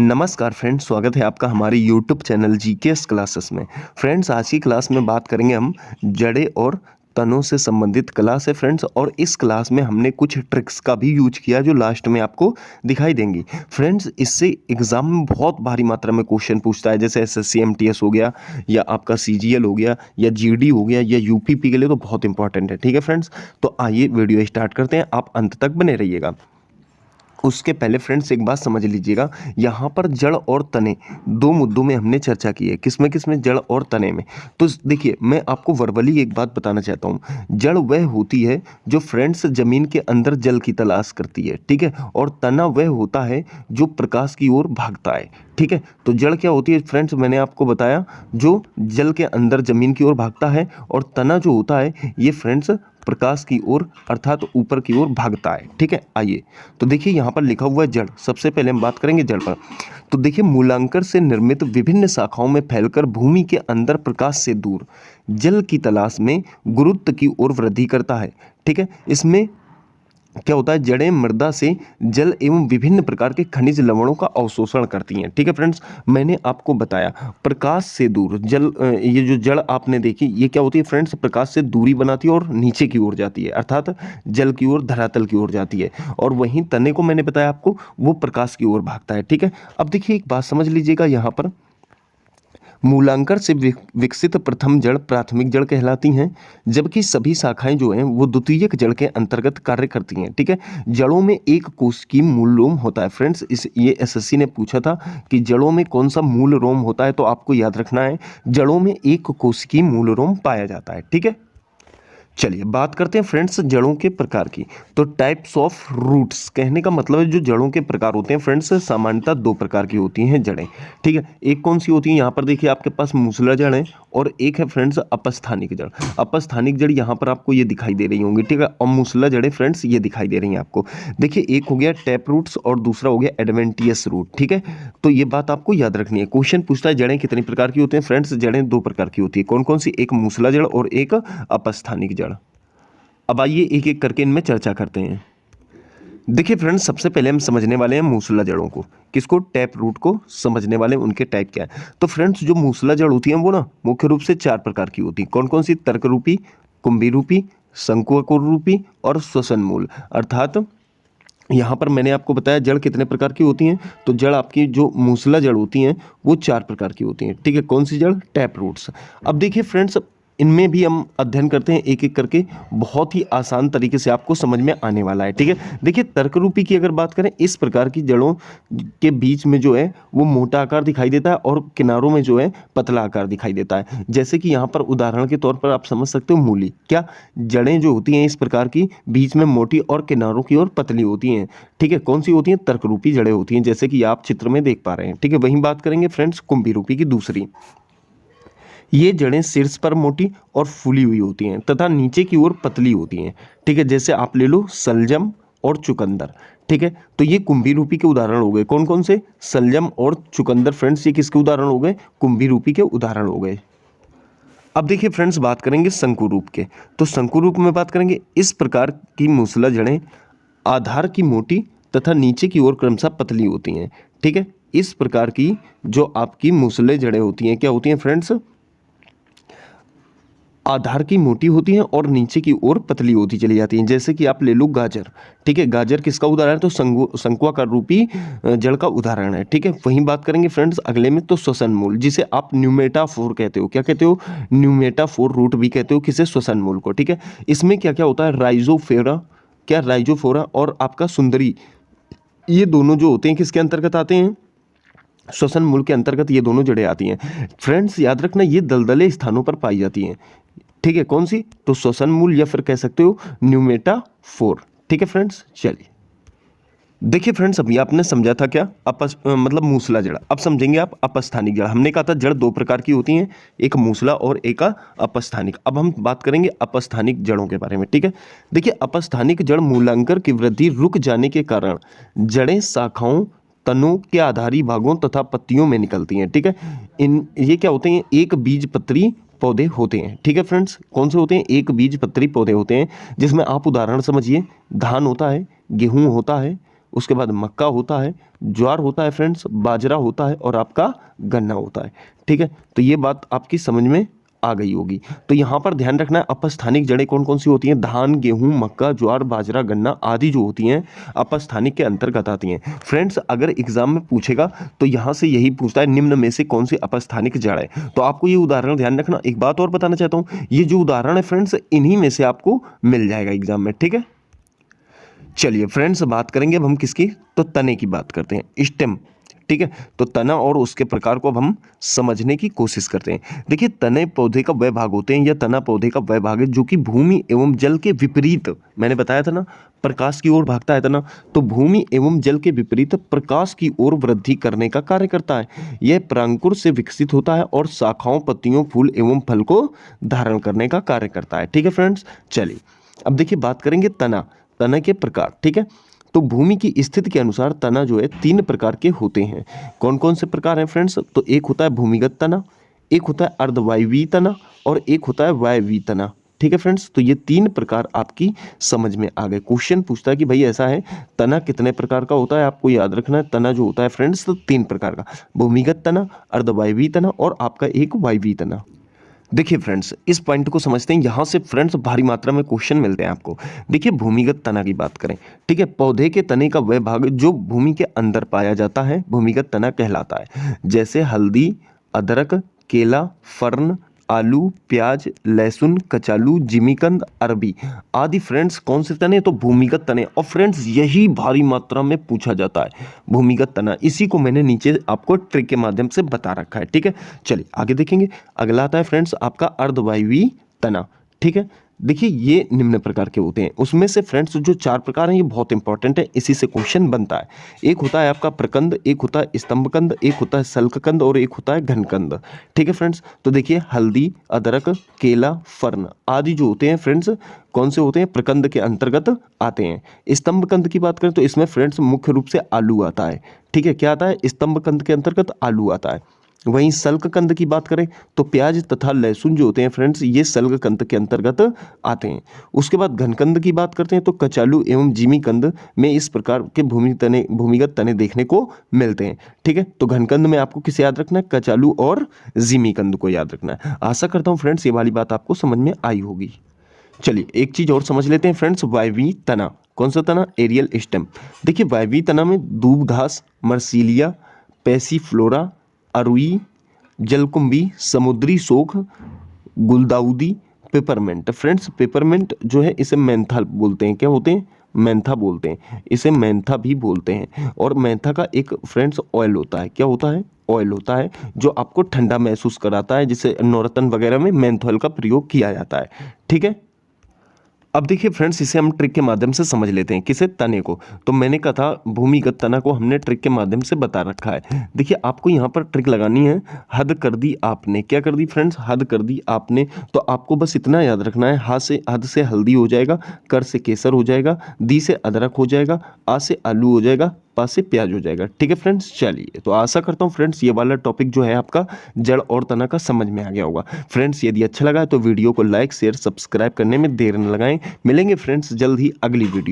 नमस्कार फ्रेंड्स, स्वागत है आपका हमारे यूट्यूब चैनल जीकेएस क्लासेस में। फ्रेंड्स, आज की क्लास में बात करेंगे हम जड़ें और तनों से संबंधित क्लास है फ्रेंड्स। और इस क्लास में हमने कुछ ट्रिक्स का भी यूज किया जो लास्ट में आपको दिखाई देंगी फ्रेंड्स। इससे एग्जाम में बहुत भारी मात्रा में क्वेश्चन पूछता है, जैसे एसएससी एमटीएस हो गया या आपका सीजीएल हो गया या जीडी हो गया या यूपीपी के लिए तो बहुत इंपॉर्टेंट है। ठीक है फ्रेंड्स, तो आइए वीडियो स्टार्ट करते हैं, आप अंत तक बने रहिएगा। उसके पहले फ्रेंड्स एक बात समझ लीजिएगा, यहाँ पर जड़ और तने दो मुद्दों में हमने चर्चा की है। किसमें जड़ और तने में। तो देखिए, मैं आपको वर्बली एक बात बताना चाहता हूँ। जड़ वह होती है जो फ्रेंड्स जमीन के अंदर जल की तलाश करती है, ठीक है। और तना वह होता है जो प्रकाश की ओर भागता है, ठीक है। तो जड़ क्या होती है फ्रेंड्स, मैंने आपको बताया, जो जल के अंदर जमीन की ओर भागता है। और तना जो होता है ये फ्रेंड्स प्रकाश की ओर अर्थात ऊपर की ओर भागता है, ठीक है। आइए तो देखिए, यहाँ पर लिखा हुआ है जड़। सबसे पहले हम बात करेंगे जड़ पर। तो देखिए, मूलांकर से निर्मित विभिन्न शाखाओं में फैलकर भूमि के अंदर प्रकाश से दूर जल की तलाश में गुरुत्व की ओर वृद्धि करता है, ठीक है। इसमें क्या होता है, जड़ें मृदा से जल एवं विभिन्न प्रकार के खनिज लवणों का अवशोषण करती हैं, ठीक है फ्रेंड्स। मैंने आपको बताया प्रकाश से दूर जल, ये जो जड़ आपने देखी ये क्या होती है फ्रेंड्स, प्रकाश से दूरी बनाती है और नीचे की ओर जाती है, अर्थात जल की ओर, धरातल की ओर जाती है। और वहीं तने को मैंने बताया आपको, वो प्रकाश की ओर भागता है, ठीक है। अब देखिए एक बात समझ लीजिएगा, यहाँ पर मूलांकर से विकसित प्रथम जड़ प्राथमिक जड़ कहलाती हैं, जबकि सभी शाखाएं जो हैं वो द्वितीयक जड़ के अंतर्गत कार्य करती हैं, ठीक है। जड़ों में एक कोशिकीय मूल रोम होता है फ्रेंड्स। ये एसएससी ने पूछा था कि जड़ों में कौन सा मूल रोम होता है, तो आपको याद रखना है जड़ों में एक कोशिकीय मूल रोम पाया जाता है, ठीक है। चलिए बात करते हैं फ्रेंड्स जड़ों के प्रकार की। तो टाइप्स ऑफ रूट्स कहने का मतलब है जो जड़ों के प्रकार होते हैं फ्रेंड्स, सामान्यतः दो प्रकार की होती हैं जड़ें, ठीक है। एक कौन सी होती है, यहाँ पर देखिए आपके पास मूसला जड़ है और एक है फ्रेंड्स अपस्थानिक जड़। अपस्थानिक जड़ यहाँ पर आपको ये दिखाई दे रही होंगी, ठीक है। और मूसला जड़ें फ्रेंड्स ये दिखाई दे रही हैं आपको। देखिए, एक हो गया टैप रूट्स और दूसरा हो गया एडवेंटियस रूट, ठीक है। तो ये बात आपको याद रखनी है। क्वेश्चन पूछता है जड़ें कितनी प्रकार की होती हैं फ्रेंड्स, जड़ें दो प्रकार की होती है। कौन कौन सी, एक मूसला जड़ और एक अपस्थानिक जड़। अब आइए एक एक करके इनमें चर्चा करते हैं। देखिए फ्रेंड्स, सबसे पहले हम समझने वाले हैं मूसला जड़ों को। किसको, टैप रूट को समझने वाले हैं, उनके टाइप क्या है। तो फ्रेंड्स जो मूसला जड़ होती हैं वो ना मुख्य रूप से चार प्रकार की होती हैं। कौन कौन सी, तर्क रूपी, कुंभी रूपी, शंकुआकार रूपी और श्वसन मूल। अर्थात यहाँ पर मैंने आपको बताया जड़ कितने प्रकार की होती हैं। तो जड़ आपकी जो मूसला जड़ होती हैं वो चार प्रकार की होती हैं, ठीक है। कौन सी जड़, टैप रूट्स। अब देखिए फ्रेंड्स, इनमें भी हम अध्ययन करते हैं एक एक करके, बहुत ही आसान तरीके से आपको समझ में आने वाला है, ठीक है। देखिए, तर्क रूपी की अगर बात करें, इस प्रकार की जड़ों के बीच में जो है वो मोटा आकार दिखाई देता है और किनारों में जो है पतला आकार दिखाई देता है। जैसे कि यहाँ पर उदाहरण के तौर पर आप समझ सकते हो मूली। क्या, जड़ें जो होती हैं इस प्रकार की बीच में मोटी और किनारों की ओर पतली होती हैं, ठीक है। कौन सी होती हैं, तर्क रूपी जड़ें होती हैं, जैसे कि आप चित्र में देख पा रहे हैं, ठीक है। वहीं बात करेंगे फ्रेंड्स कुंभी रूपी की दूसरी। ये जड़ें शीर्ष पर मोटी और फूली हुई होती हैं तथा नीचे की ओर पतली होती हैं, ठीक है। जैसे आप ले लो सलजम और चुकंदर, ठीक है। तो ये कुंभी रूपी के उदाहरण हो गए। कौन कौन से, सलजम और चुकंदर फ्रेंड्स, ये किसके उदाहरण हो गए, कुंभी रूपी के उदाहरण हो गए। अब देखिए फ्रेंड्स, बात करेंगे शंकु रूप के। तो शंकु रूप में बात करेंगे, इस प्रकार की मूसला जड़ें आधार की मोटी तथा नीचे की ओर क्रमशः पतली होती हैं, ठीक है। इस प्रकार की जो आपकी मूसले जड़ें होती हैं क्या होती हैं फ्रेंड्स, आधार की मोटी होती हैं और नीचे की ओर पतली होती चली जाती हैं। जैसे कि आप ले लो गाजर, ठीक है। गाजर किसका उदाहरण है, तो शंकुआकार रूपी जड़ का उदाहरण है, ठीक है। वहीं बात करेंगे फ्रेंड्स अगले में, तो श्वसन मूल, जिसे आप न्यूमेटाफोर कहते हो। क्या कहते हो, न्यूमेटाफोर रूट भी कहते हो किसे, श्वसन मूल को, ठीक है। इसमें क्या क्या होता है, राइजोफोरा, क्या राइजोफोरा और आपका सुंदरी, ये दोनों जो होते हैं किसके अंतर्गत आते हैं, श्वसन मूल के अंतर्गत ये दोनों जड़ें आती हैं। फ्रेंड्स याद रखना, ये दलदले स्थानों पर पाई जाती हैं, ठीक है। कौन सी, तो श्वसन मूल या फिर कह सकते हो न्यूमेटाफोर, ठीक है फ्रेंड्स। चलिए देखिए फ्रेंड्स, अभी आपने समझा था क्या, मतलब मूसला जड़। अब समझेंगे आप अपस्थानिक जड़। हमने कहा था जड़ दो प्रकार की होती हैं, एक मूसला और एक अपस्थानिक। अब हम बात करेंगे अपस्थानिक जड़ों के बारे में, ठीक है। देखिए, अपस्थानिक जड़ मूलांकर की वृद्धि रुक जाने के कारण जड़ें शाखाओं, तनों के आधारी भागों तथा पत्तियों में निकलती हैं, ठीक है। ये क्या होते हैं, एक बीजपत्री पौधे होते हैं, ठीक है फ्रेंड्स। कौन से होते हैं, एक बीजपत्री पौधे होते हैं, जिसमें आप उदाहरण समझिए, धान होता है, गेहूं होता है, उसके बाद मक्का होता है, ज्वार होता है फ्रेंड्स, बाजरा होता है और आपका गन्ना होता है। ठीक है, तो ये बात आपकी समझ में आ गई होगी। तो यहाँ पर ध्यान रखना है अपस्थानिक जड़ें कौन कौन सी होती हैं। धान, गेहूं, मक्का, ज्वार, बाजरा, गन्ना आदि जो होती हैं अपस्थानिक के अंतर्गत आती हैं। फ्रेंड्स अगर एग्जाम में पूछेगा तो यहाँ से यही पूछता है निम्न में से कौन सी अपस्थानिक जड़ है। तो आपको ये उदाहरण ध्यान रखना। एक बात और बताना चाहता हूँ, ये जो उदाहरण है फ्रेंड्स इन्हीं में से आपको मिल जाएगा एग्जाम में। ठीक है, चलिए फ्रेंड्स बात करेंगे अब हम किसकी, तो तने की बात करते हैं, स्टेम। ठीक है, तो तना और उसके प्रकार को अब हम समझने की कोशिश करते हैं। देखिए तने पौधे का वह भाग होते हैं या तना पौधे का वह भाग है जो कि भूमि एवं जल के विपरीत, मैंने बताया था ना प्रकाश की ओर भागता है तना, तो भूमि एवं जल के विपरीत प्रकाश की ओर वृद्धि करने का कार्य करता है। यह परांकुर से विकसित होता है और शाखाओं, पत्तियों, फूल एवं फल को धारण करने का कार्य करता है। ठीक है फ्रेंड्स, चलिए अब देखिए बात करेंगे तना, तना के प्रकार। ठीक है, तो भूमि की स्थिति के अनुसार तना जो है 3 प्रकार के होते हैं। कौन कौन से प्रकार हैं फ्रेंड्स, तो एक होता है भूमिगत तना, एक होता है अर्धवायवीय तना और एक होता है वायवीय तना। ठीक है फ्रेंड्स, तो ये 3 प्रकार आपकी समझ में आ गए। क्वेश्चन पूछता है कि भाई ऐसा है तना कितने प्रकार का होता है, आपको याद रखना है तना जो होता है फ्रेंड्स तो 3 प्रकार का, भूमिगत तना, अर्धवायवीय तना और आपका एक वायवीय तना। देखिए फ्रेंड्स इस पॉइंट को समझते हैं, यहाँ से फ्रेंड्स भारी मात्रा में क्वेश्चन मिलते हैं आपको। देखिए भूमिगत तना की बात करें, ठीक है, पौधे के तने का वह भाग जो भूमि के अंदर पाया जाता है भूमिगत तना कहलाता है। जैसे हल्दी, अदरक, केला, फर्न, आलू, प्याज, लहसुन, कचालू, जिमीकंद, अरबी आदि फ्रेंड्स कौन से तने, तो भूमिगत तने। और फ्रेंड्स यही भारी मात्रा में पूछा जाता है भूमिगत तना, इसी को मैंने नीचे आपको ट्रिक के माध्यम से बता रखा है। ठीक है, चलिए आगे देखेंगे। अगला आता है फ्रेंड्स आपका अर्धवायवीय तना। ठीक है, देखिए ये निम्न प्रकार के होते हैं, उसमें से फ्रेंड्स जो 4 प्रकार हैं ये बहुत इंपॉर्टेंट है, इसी से क्वेश्चन बनता है। एक होता है आपका प्रकंद, एक होता है स्तंभकंद, एक होता है सल्ककंद और एक होता है घनकंद। ठीक है फ्रेंड्स, तो देखिए हल्दी, अदरक, केला, फर्न आदि जो होते हैं फ्रेंड्स कौन से होते हैं, प्रकंद के अंतर्गत आते हैं। स्तंभकंद की बात करें तो इसमें फ्रेंड्स मुख्य रूप से आलू आता है। ठीक है, क्या आता है, स्तंभकंद के अंतर्गत आलू आता है। वहीं सल्ककंद की बात करें तो प्याज तथा लहसुन जो होते हैं फ्रेंड्स ये सल्ककंद के अंतर्गत आते हैं। उसके बाद घनकंद की बात करते हैं तो कचालू एवं जिमीकंद में इस प्रकार के भूमिगत तने देखने को मिलते हैं। ठीक है, तो घनकंद में आपको किसे याद रखना है, कचालू और जिमीकंद को याद रखना है। आशा करता हूँ फ्रेंड्स ये वाली बात आपको समझ में आई होगी। चलिए एक चीज और समझ लेते हैं फ्रेंड्स, वायवीय तना। कौन सा तना, एरियल स्टेम। देखिए वायवीय तना में दूब घास, मर्सीलिया, पैसीफ्लोरा, अरुई, जलकुंभी, समुद्री शोक, गुलदाउदी, पेपरमेंट। फ्रेंड्स पेपरमेंट जो है इसे मेंथा बोलते हैं, क्या होते हैं, मेंथा बोलते हैं, इसे मेंथा भी बोलते हैं। और मेंथा का एक फ्रेंड्स ऑयल होता है, क्या होता है, ऑयल होता है जो आपको ठंडा महसूस कराता है, जिसे नवरत्न वगैरह में मेंथ ऑयल का प्रयोग किया जाता है। ठीक है, अब देखिए फ्रेंड्स इसे हम ट्रिक के माध्यम से समझ लेते हैं, किसे, तने को। तो मैंने कहा था भूमिगत तना को हमने ट्रिक के माध्यम से बता रखा है। देखिए आपको यहाँ पर ट्रिक लगानी है, हद कर दी आपने, क्या कर दी फ्रेंड्स, हद कर दी आपने। तो आपको बस इतना याद रखना है, हद से हल्दी हो जाएगा, कर से केसर हो जाएगा, दी से अदरक हो जाएगा, आ से आलू हो जाएगा, पा से प्याज हो जाएगा। ठीक है फ्रेंड्स, चलिए तो आशा करता हूँ फ्रेंड्स ये वाला टॉपिक जो है आपका जड़ और तना का समझ में आ गया होगा। फ्रेंड्स यदि अच्छा लगा तो वीडियो को लाइक, शेयर, सब्सक्राइब करने में देर न लगाएं। मिलेंगे फ्रेंड्स जल्द ही अगली वीडियो।